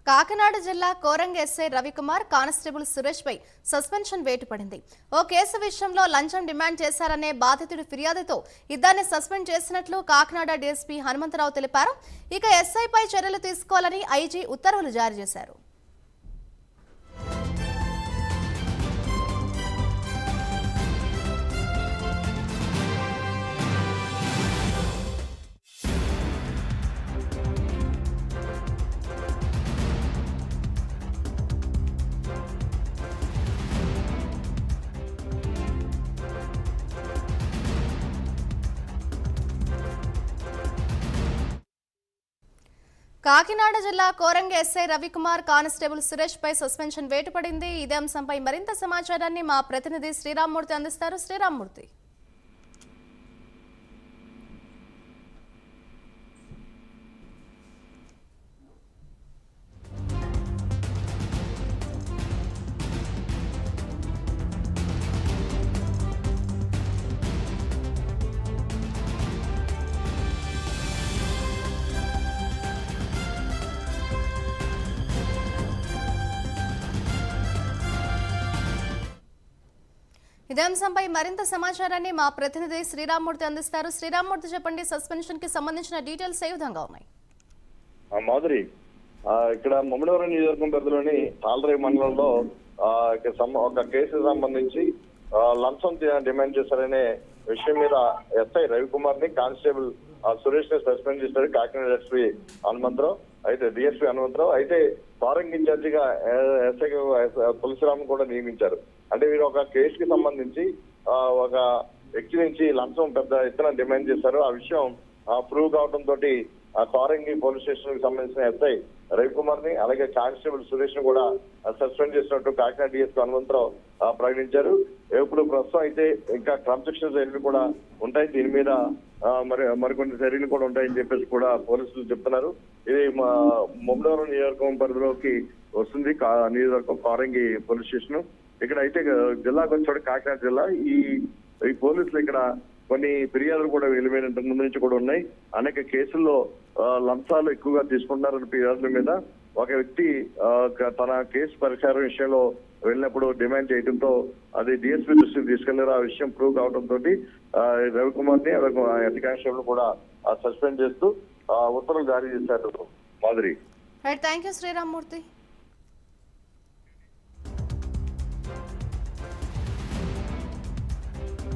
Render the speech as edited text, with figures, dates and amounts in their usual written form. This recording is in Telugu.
కాకినాడ జిల్లా కోరంగ ఎస్ఐ రవికుమార్ కానిస్టేబుల్ సురేష్ పై సస్పెన్షన్ వేటు పడింది. ఓ కేసు విషయంలో లంచం డిమాండ్ చేశారనే బాధితుడి ఫిర్యాదుతో ఇద్దరిని సస్పెండ్ చేసినట్లు కాకినాడ డీఎస్పీ హనుమంతరావు తెలిపారు. ఇక ఎస్ఐపై చర్యలు తీసుకోవాలని ఐజీ ఉత్తర్వులు జారీ చేశారు. కాకినాడ జిల్లా కోరంగ ఎస్ఐ రవికుమార్ కానిస్టేబుల్ సురేష్ పై సస్పెన్షన్ వేటు పడింది. ఇదే అంశంపై మరింత సమాచారాన్ని మా ప్రతినిధి శ్రీరామ్మూర్తి అందిస్తారు. శ్రీరామ్మూర్తి. ఇదే అంశంపై మరింత సమాచారాన్ని మా ప్రతినిధి శ్రీరామ్మూర్తి అందిస్తారు. శ్రీరామ్మూర్తి, చెప్పండి, సస్పెన్షన్ కి సంబంధించిన డీటెయిల్స్ ఏ విధంగా ఉన్నాయి? మాధురి, ఇక్కడ ముమ్మడివరం నియోజకవర్గం పరిధిలోని తాళరేవు మండలంలో ఒక కేసుకు సంబంధించి లంచం డిమాండ్ చేశారనే విషయం మీద ఎస్ఐ రవికుమార్ ని కానిస్టేబుల్ సురేష్ ని సస్పెండ్ చేశారు కాకినాడ ఎస్పీ హనుమంతరావు. అయితే డిఎస్పీ హనుమంతరావు అయితే ఫారెన్ ఇన్ఛార్జిగా ఎస్ఐ తులసిరామ్ కూడా నియమించారు. అంటే వీరు ఒక కేసుకి సంబంధించి ఒక వ్యక్తి నుంచి లంచం పెద్ద ఎత్తున డిమాండ్ చేశారు. ఆ విషయం ప్రూవ్ కావడంతో కోరంగి పోలీస్ స్టేషన్ కి సంబంధించిన ఎస్ఐ రవికుమార్ ని అలాగే కానిస్టేబుల్ సురేష్ ని కూడా సస్పెండ్ చేసినట్టు కాకినాడ డిఎస్పీ హనుమంతరావు ప్రకటించారు. ఇప్పుడు ప్రస్తుతం అయితే ఇంకా క్రమశిక్షణ చర్యలు కూడా ఉంటాయి, దీని మీద మరికొన్ని చర్యలు కూడా ఉంటాయని చెప్పేసి కూడా పోలీసులు చెప్తున్నారు. ఇది ముమ్మడివరం నియోజకవర్గం పరిధిలోకి వస్తుంది నియోజకవర్గం కోరంగి పోలీస్ స్టేషన్. ఇక్కడ అయితే జిల్లాకు వచ్చాడు కాకినాడ జిల్లా. ఈ పోలీసులు ఇక్కడ కొన్ని ఫిర్యాదులు కూడా వెలువైన ముందు నుంచి కూడా ఉన్నాయి. అనేక కేసుల్లో లంచాలు ఎక్కువగా తీసుకుంటున్నారని ఫిర్యాదుల మీద ఒక వ్యక్తి తన కేసు పరిష్కారం విషయంలో వెళ్ళినప్పుడు డిమాండ్ చేయడంతో అది డిఎస్పీ దృష్టికి తీసుకెళ్లారు. ఆ విషయం ప్రూవ్ కావడంతో రవికుమార్ ని హెడ్ కానిస్టేబుల్ కూడా సస్పెండ్ చేస్తూ ఉత్తర్వులు జారీ చేశారు. Madhuri, thank you Sriramamurthy.